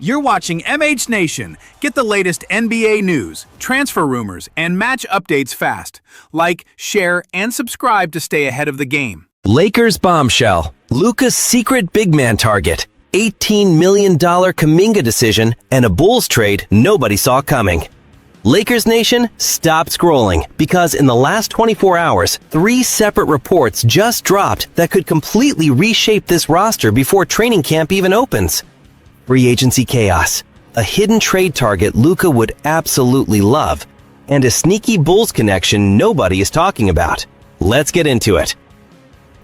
You're watching MH Nation. Get the latest NBA news, transfer rumors, and match updates fast. Like, share, and subscribe to stay ahead of the game. Lakers bombshell. Luka's secret big man target. $18 million Kuminga decision and a Bulls trade nobody saw coming. Lakers Nation, stop scrolling, because in the last 24 hours, 3 separate reports just dropped that could completely reshape this roster before training camp even opens. Free agency chaos, a hidden trade target Luka would absolutely love, and a sneaky Bulls connection nobody is talking about. Let's get into it.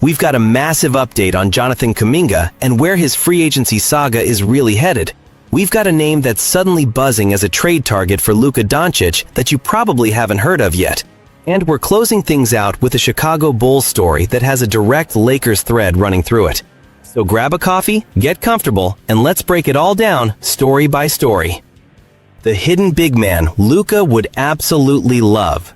We've got a massive update on Jonathan Kuminga and where his free agency saga is really headed. We've got a name that's suddenly buzzing as a trade target for Luka Doncic that you probably haven't heard of yet. And we're closing things out with a Chicago Bulls story that has a direct Lakers thread running through it. So grab a coffee, get comfortable, and let's break it all down story by story. The hidden big man Luka would absolutely love.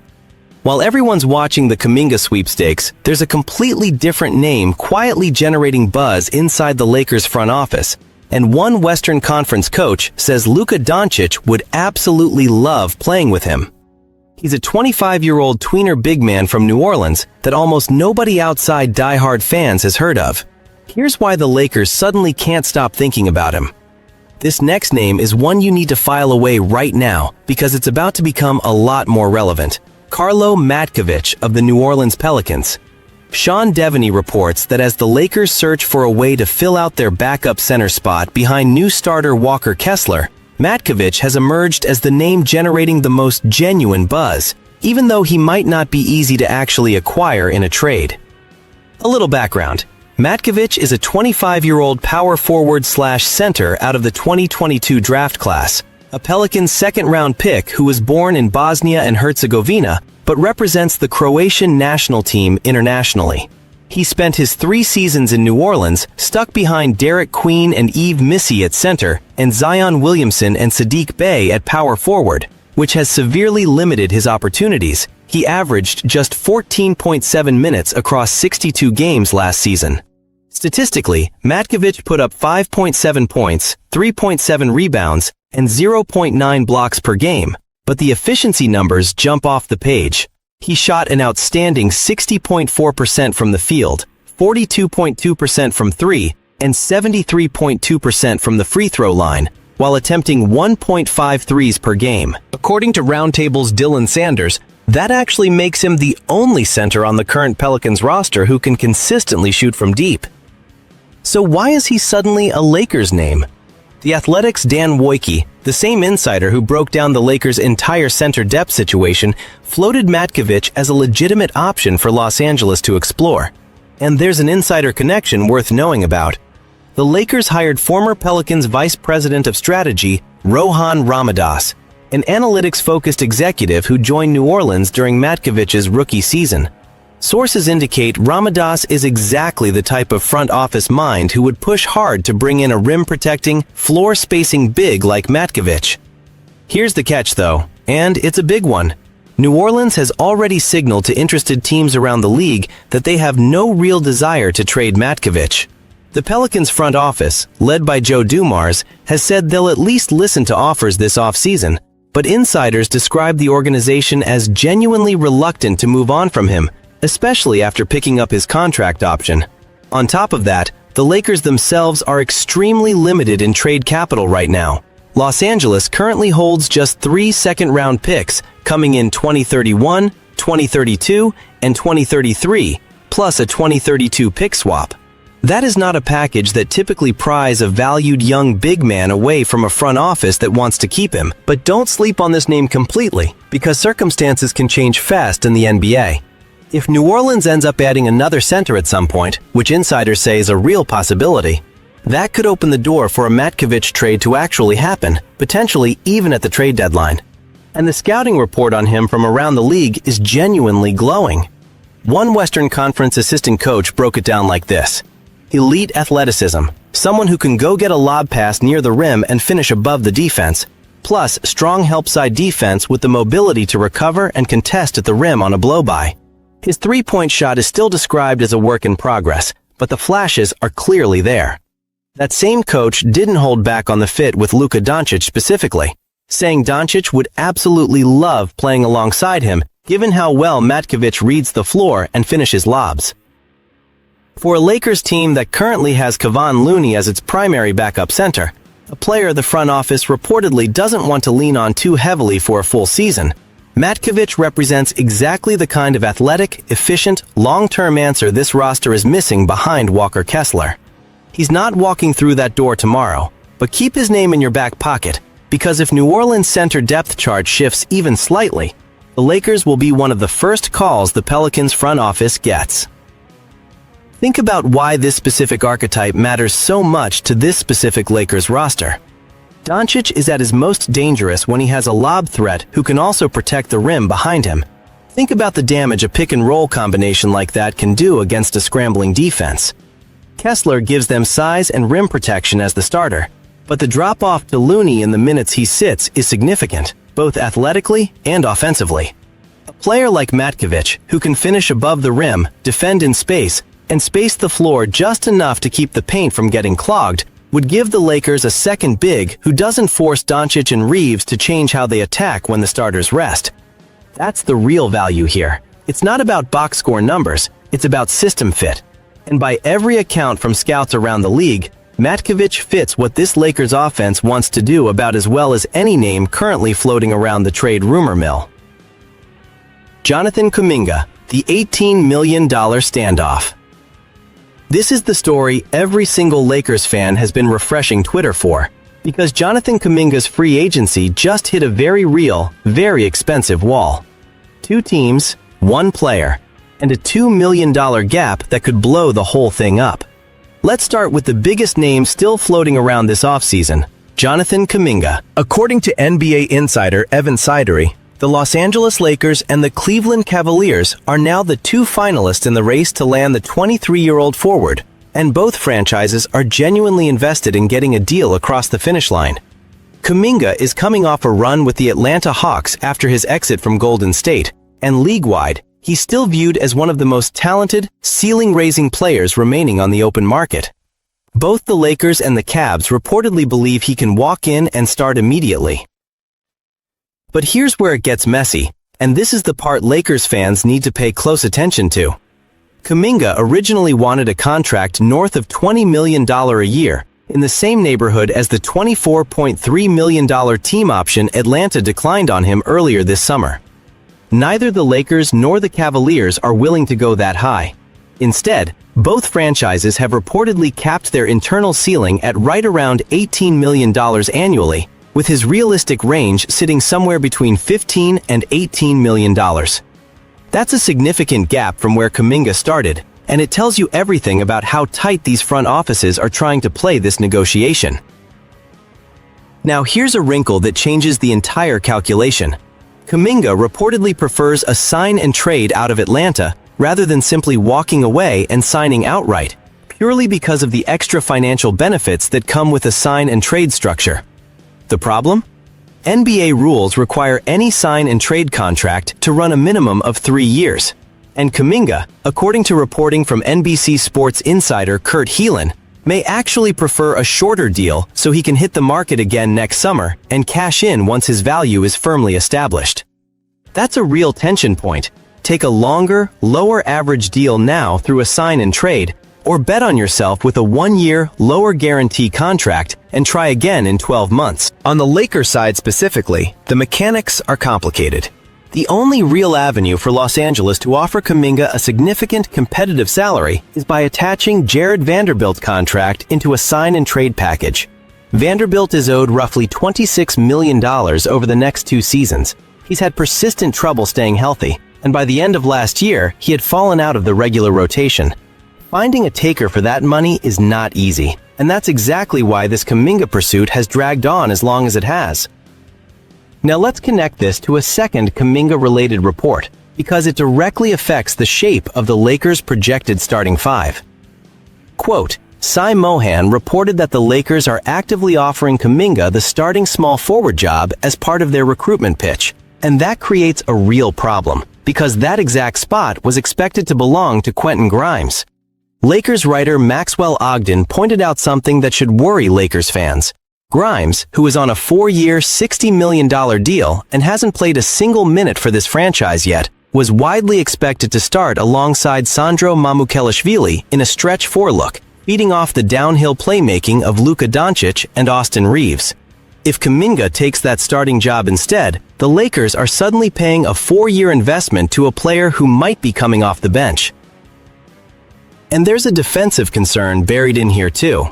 While everyone's watching the Kuminga sweepstakes, there's a completely different name quietly generating buzz inside the Lakers front office. And one Western Conference coach says Luka Doncic would absolutely love playing with him. He's a 25-year-old tweener big man from New Orleans that almost nobody outside diehard fans has heard of. Here's why the Lakers suddenly can't stop thinking about him. This next name is one you need to file away right now because it's about to become a lot more relevant. Carlo Matkovic of the New Orleans Pelicans. Sean Devaney reports that as the Lakers search for a way to fill out their backup center spot behind new starter Walker Kessler, Matkovic has emerged as the name generating the most genuine buzz, even though he might not be easy to actually acquire in a trade. A little background. Matkovic is a 25-year-old power forward/center out of the 2022 draft class, a Pelicans second-round pick who was born in Bosnia and Herzegovina but represents the Croatian national team internationally. He spent his 3 seasons in New Orleans stuck behind Derek Queen and Yves Missy at center and Zion Williamson and Sadiq Bey at power forward, which has severely limited his opportunities. He averaged just 14.7 minutes across 62 games last season. Statistically, Matkovic put up 5.7 points, 3.7 rebounds, and 0.9 blocks per game, but the efficiency numbers jump off the page. He shot an outstanding 60.4% from the field, 42.2% from 3, and 73.2% from the free throw line, while attempting 1.5 threes per game. According to Roundtable's Dylan Sanders, that actually makes him the only center on the current Pelicans roster who can consistently shoot from deep. So why is he suddenly a Lakers name? The Athletic's Dan Wojcicki, the same insider who broke down the Lakers' entire center depth situation, floated Matkovic as a legitimate option for Los Angeles to explore. And there's an insider connection worth knowing about. The Lakers hired former Pelicans Vice President of Strategy, Rohan Ramadas, an analytics-focused executive who joined New Orleans during Matkovic's rookie season. Sources indicate Ramadas is exactly the type of front office mind who would push hard to bring in a rim-protecting, floor-spacing big like Matkovic. Here's the catch though, and it's a big one. New Orleans has already signaled to interested teams around the league that they have no real desire to trade Matkovic. The Pelicans front office, led by Joe Dumars, has said they'll at least listen to offers this offseason, but insiders describe the organization as genuinely reluctant to move on from him, especially after picking up his contract option. On top of that, the Lakers themselves are extremely limited in trade capital right now. Los Angeles currently holds just 3 second-round picks, coming in 2031, 2032, and 2033, plus a 2032 pick swap. That is not a package that typically pries a valued young big man away from a front office that wants to keep him. But don't sleep on this name completely, because circumstances can change fast in the NBA. If New Orleans ends up adding another center at some point, which insiders say is a real possibility, that could open the door for a Matkovic trade to actually happen, potentially even at the trade deadline. And the scouting report on him from around the league is genuinely glowing. One Western Conference assistant coach broke it down like this: elite athleticism, someone who can go get a lob pass near the rim and finish above the defense, plus strong help side defense with the mobility to recover and contest at the rim on a blow-by. His three-point shot is still described as a work in progress, but the flashes are clearly there. That same coach didn't hold back on the fit with Luka Doncic specifically, saying Doncic would absolutely love playing alongside him given how well Matkovic reads the floor and finishes lobs. For a Lakers team that currently has Kevon Looney as its primary backup center, a player the front office reportedly doesn't want to lean on too heavily for a full season, Matkovic represents exactly the kind of athletic, efficient, long-term answer this roster is missing behind Walker Kessler. He's not walking through that door tomorrow, but keep his name in your back pocket, because if New Orleans center depth chart shifts even slightly, the Lakers will be one of the first calls the Pelicans front office gets. Think about why this specific archetype matters so much to this specific Lakers roster. Doncic is at his most dangerous when he has a lob threat who can also protect the rim behind him. Think about the damage a pick-and-roll combination like that can do against a scrambling defense. Kessler gives them size and rim protection as the starter, but the drop-off to Looney in the minutes he sits is significant, both athletically and offensively. A player like Matkovic, who can finish above the rim, defend in space, and space the floor just enough to keep the paint from getting clogged, would give the Lakers a second big who doesn't force Doncic and Reeves to change how they attack when the starters rest. That's the real value here. It's not about box score numbers, it's about system fit. And by every account from scouts around the league, Matkovic fits what this Lakers offense wants to do about as well as any name currently floating around the trade rumor mill. Jonathan Kuminga, the $18 million standoff. This is the story every single Lakers fan has been refreshing Twitter for, because Jonathan Kuminga's free agency just hit a very real, very expensive wall. 2 teams, 1 player, and a $2 million gap that could blow the whole thing up. Let's start with the biggest name still floating around this offseason, Jonathan Kuminga. According to NBA insider Evan Sidery, the Los Angeles Lakers and the Cleveland Cavaliers are now the 2 finalists in the race to land the 23-year-old forward, and both franchises are genuinely invested in getting a deal across the finish line. Kuminga is coming off a run with the Atlanta Hawks after his exit from Golden State, and league-wide, he's still viewed as one of the most talented, ceiling-raising players remaining on the open market. Both the Lakers and the Cavs reportedly believe he can walk in and start immediately. But here's where it gets messy, and this is the part Lakers fans need to pay close attention to. Kuminga originally wanted a contract north of $20 million a year, in the same neighborhood as the $24.3 million team option Atlanta declined on him earlier this summer. Neither the Lakers nor the Cavaliers are willing to go that high. Instead, both franchises have reportedly capped their internal ceiling at right around $18 million annually, with his realistic range sitting somewhere between $15 and $18 million. That's a significant gap from where Kuminga started, and it tells you everything about how tight these front offices are trying to play this negotiation. Now here's a wrinkle that changes the entire calculation. Kuminga reportedly prefers a sign and trade out of Atlanta rather than simply walking away and signing outright, purely because of the extra financial benefits that come with a sign and trade structure. The problem? NBA rules require any sign and trade contract to run a minimum of 3 years. And Kuminga, according to reporting from NBC Sports insider Kurt Helin, may actually prefer a shorter deal so he can hit the market again next summer and cash in once his value is firmly established. That's a real tension point. Take a longer, lower average deal now through a sign and trade, or bet on yourself with a 1-year, lower guarantee contract and try again in 12 months. On the Lakers side specifically, the mechanics are complicated. The only real avenue for Los Angeles to offer Kuminga a significant competitive salary is by attaching Jared Vanderbilt's contract into a sign and trade package. Vanderbilt is owed roughly $26 million over the next 2 seasons. He's had persistent trouble staying healthy, and by the end of last year, he had fallen out of the regular rotation. Finding a taker for that money is not easy, and that's exactly why this Kuminga pursuit has dragged on as long as it has. Now let's connect this to a second Kuminga-related report, because it directly affects the shape of the Lakers' projected starting 5. Quote, Cy Mohan reported that the Lakers are actively offering Kuminga the starting small forward job as part of their recruitment pitch, and that creates a real problem, because that exact spot was expected to belong to Quentin Grimes. Lakers writer Maxwell Ogden pointed out something that should worry Lakers fans. Grimes, who is on a 4-year, $60 million deal and hasn't played a single minute for this franchise yet, was widely expected to start alongside Sandro Mamukelashvili in a stretch 4 look, feeding off the downhill playmaking of Luka Doncic and Austin Reeves. If Kuminga takes that starting job instead, the Lakers are suddenly paying a 4-year investment to a player who might be coming off the bench. And there's a defensive concern buried in here too.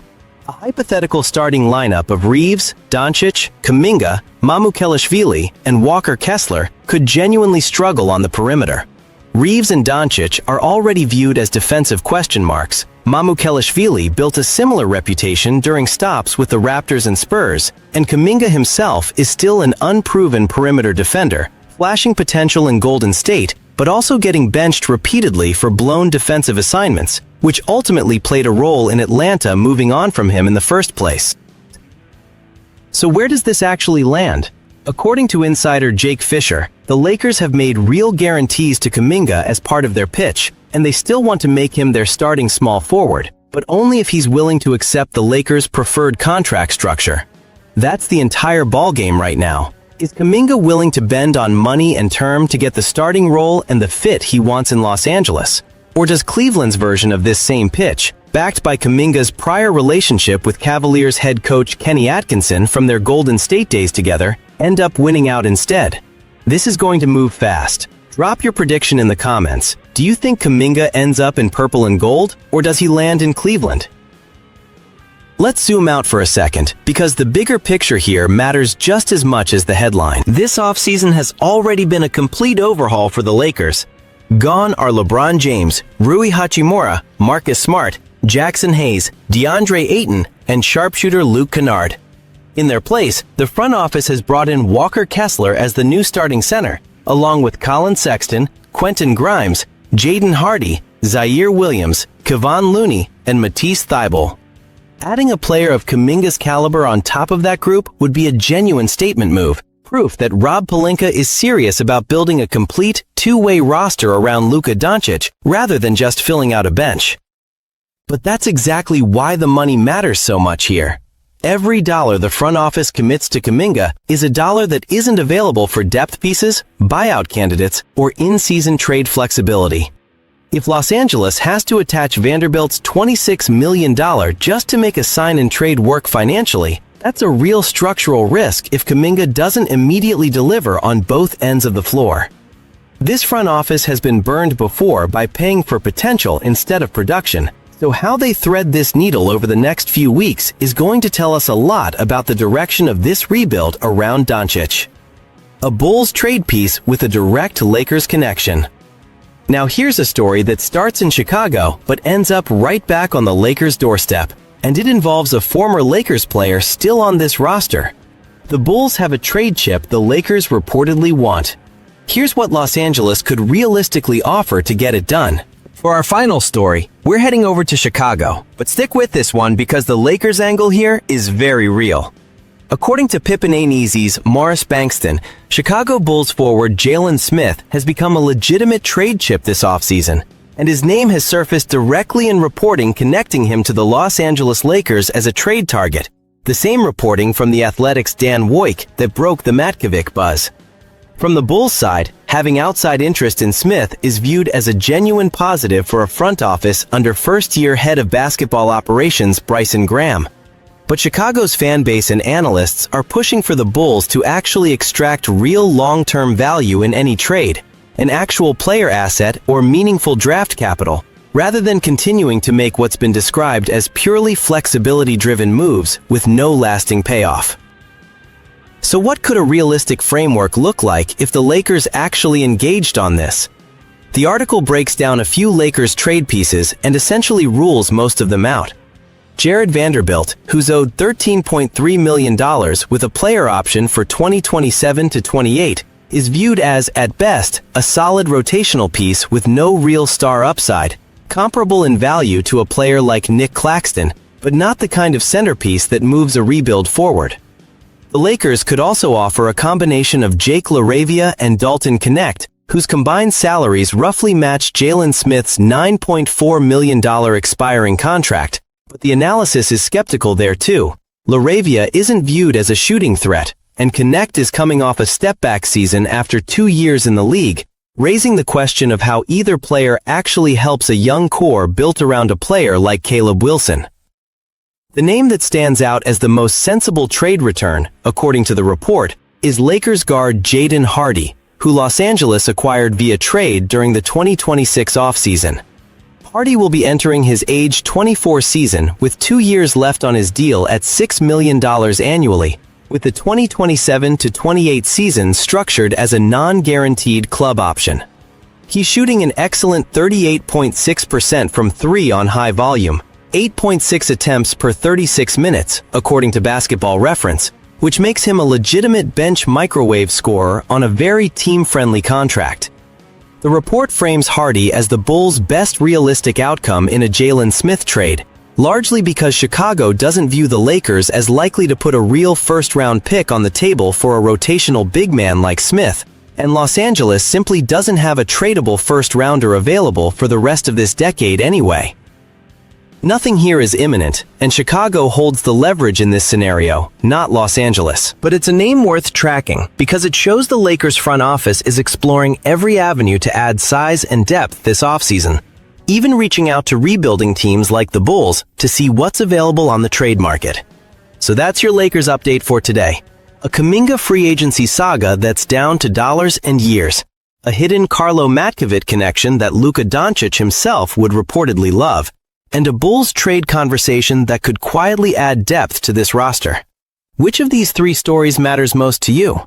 A hypothetical starting lineup of Reeves, Doncic, Kuminga, Mamukelashvili, and Walker Kessler could genuinely struggle on the perimeter. Reeves and Doncic are already viewed as defensive question marks. Mamukelashvili built a similar reputation during stops with the Raptors and Spurs, and Kuminga himself is still an unproven perimeter defender, flashing potential in Golden State, but also getting benched repeatedly for blown defensive assignments, which ultimately played a role in Atlanta moving on from him in the first place. So where does this actually land? According to insider Jake Fisher, the Lakers have made real guarantees to Kuminga as part of their pitch, and they still want to make him their starting small forward, but only if he's willing to accept the Lakers' preferred contract structure. That's the entire ballgame right now. Is Kuminga willing to bend on money and term to get the starting role and the fit he wants in Los Angeles? Or does Cleveland's version of this same pitch, backed by Kuminga's prior relationship with Cavaliers head coach Kenny Atkinson from their Golden State days together, end up winning out instead? This is going to move fast. Drop your prediction in the comments. Do you think Kuminga ends up in purple and gold, or does he land in Cleveland? Let's zoom out for a second, because the bigger picture here matters just as much as the headline. This offseason has already been a complete overhaul for the Lakers. Gone are LeBron James, Rui Hachimura, Marcus Smart, Jackson Hayes, DeAndre Ayton, and sharpshooter Luke Kennard. In their place, the front office has brought in Walker Kessler as the new starting center, along with Colin Sexton, Quentin Grimes, Jaden Hardy, Zaire Williams, Kevon Looney, and Matisse Thybulle. Adding a player of Kuminga's caliber on top of that group would be a genuine statement move, proof that Rob Pelinka is serious about building a complete, two-way roster around Luka Doncic rather than just filling out a bench. But that's exactly why the money matters so much here. Every dollar the front office commits to Kuminga is a dollar that isn't available for depth pieces, buyout candidates, or in-season trade flexibility. If Los Angeles has to attach Vanderbilt's $26 million just to make a sign-and-trade work financially, that's a real structural risk if Kuminga doesn't immediately deliver on both ends of the floor. This front office has been burned before by paying for potential instead of production, so how they thread this needle over the next few weeks is going to tell us a lot about the direction of this rebuild around Doncic. A Bulls trade piece with a direct Lakers connection. Now here's a story that starts in Chicago but ends up right back on the Lakers' doorstep, and it involves a former Lakers player still on this roster. The Bulls have a trade chip the Lakers reportedly want. Here's what Los Angeles could realistically offer to get it done. For our final story, we're heading over to Chicago, but stick with this one because the Lakers angle here is very real. According to Pippen Ain't Easy's Morris Bankston, Chicago Bulls forward Jalen Smith has become a legitimate trade chip this offseason, and his name has surfaced directly in reporting connecting him to the Los Angeles Lakers as a trade target, the same reporting from The Athletic's Dan Woik that broke the Matkovic buzz. From the Bulls' side, having outside interest in Smith is viewed as a genuine positive for a front office under first-year head of basketball operations Bryson Graham. But Chicago's fan base and analysts are pushing for the Bulls to actually extract real long-term value in any trade, an actual player asset or meaningful draft capital, rather than continuing to make what's been described as purely flexibility-driven moves with no lasting payoff. So what could a realistic framework look like if the Lakers actually engaged on this? The article breaks down a few Lakers trade pieces and essentially rules most of them out. Jared Vanderbilt, who's owed $13.3 million with a player option for 2027 to 28, is viewed as, at best, a solid rotational piece with no real star upside, comparable in value to a player like Nick Claxton, but not the kind of centerpiece that moves a rebuild forward. The Lakers could also offer a combination of Jake LaRavia and Dalton Connect, whose combined salaries roughly match Jalen Smith's $9.4 million expiring contract. But the analysis is skeptical there too. LaRavia isn't viewed as a shooting threat, and Connect is coming off a step-back season after 2 years in the league, raising the question of how either player actually helps a young core built around a player like Caleb Wilson. The name that stands out as the most sensible trade return, according to the report, is Lakers guard Jaden Hardy, who Los Angeles acquired via trade during the 2026 offseason. Hardy will be entering his age 24 season with 2 years left on his deal at $6 million annually, with the 2027-28 season structured as a non-guaranteed club option. He's shooting an excellent 38.6% from 3 on high volume, 8.6 attempts per 36 minutes, according to Basketball Reference, which makes him a legitimate bench microwave scorer on a very team-friendly contract. The report frames Hardy as the Bulls' best realistic outcome in a Jalen Smith trade, largely because Chicago doesn't view the Lakers as likely to put a real first-round pick on the table for a rotational big man like Smith, and Los Angeles simply doesn't have a tradable first-rounder available for the rest of this decade anyway. Nothing here is imminent, and Chicago holds the leverage in this scenario, not Los Angeles. But it's a name worth tracking, because it shows the Lakers front office is exploring every avenue to add size and depth this offseason, even reaching out to rebuilding teams like the Bulls to see what's available on the trade market. So that's your Lakers update for today. A Kuminga free agency saga that's down to dollars and years. A hidden Carlo Matkovic connection that Luka Doncic himself would reportedly love. And a Bulls trade conversation that could quietly add depth to this roster. Which of these 3 stories matters most to you?